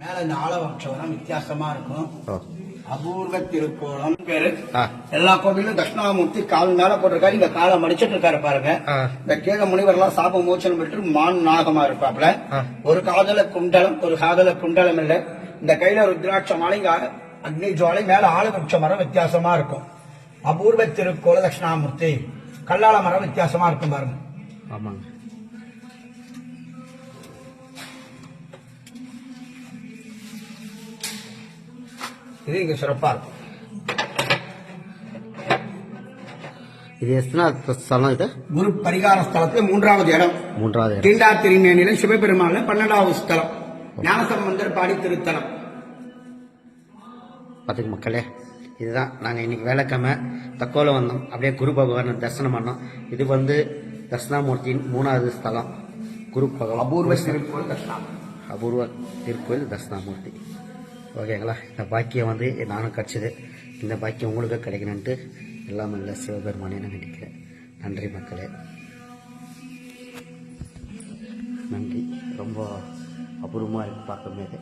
மேல இந்த ஆலவட்சம் வித்தியாசமா இருக்கும். அபூர்வ திருக்கோலம் பேரு. எல்லா கோவிலும் தட்சிணாமூர்த்தி கால் மேல போட்டிருக்காரு. இந்த காலை மடிச்சிட்டு இருக்காரு பாருங்க. இந்த கீழ முனிவர் எல்லாம் சாப மோச்சனம் பெற்று மான் நாகமா இருப்பாப்ல. ஒரு காதல குண்டலம், ஒரு காதல குண்டலம் இல்ல. இந்த கையில ருத்ராட்ச மாலை, அக்னி ஜுவாலை, மேல ஆலவட்ச மரம் வித்தியாசமா இருக்கும். அபூர்வ திருக்கோல தட்சிணாமூர்த்தி. கல்லால மரம் வித்தியாசமா இருக்கும் பாருங்க. ஆமாங்க. இது இங்க சிறப்பா இருக்கும். இது எத்தனை ஸ்தலம்? இது குரு பரிகார ஸ்தலத்துல மூன்றாவது இடம். தீண்டா திருமேனில சிவபெருமான்ல 12வது ஸ்தலம். ஞானசம்பந்தர் பாடி திருத்தலம். பார்த்துக்கு மக்களே, இதுதான் நாங்கள் இன்னைக்கு வேலைக்கிழமை தக்கோல வந்தோம். அப்படியே குரு பகவானை தரிசனம் பண்ணோம். இது தட்சிணாமூர்த்தியின் 3வது ஸ்தலம். குரு பகவான் அபூர்வ திருக்கோயில் அபூர்வ திருக்கோயில் தட்சிணாமூர்த்தி. ஓகேங்களா? இந்த பாக்கியம் நானும் கிடச்சிது. இந்த பாக்கியம் உங்களுக்கு கிடைக்கணுன்ட்டு எல்லாம் இல்லை சிவபெருமானே நான் நினைக்கிறேன். நன்றி மக்களே, நன்றி. ரொம்ப அபூர்வமாக இருக்குது பார்க்கும்போது.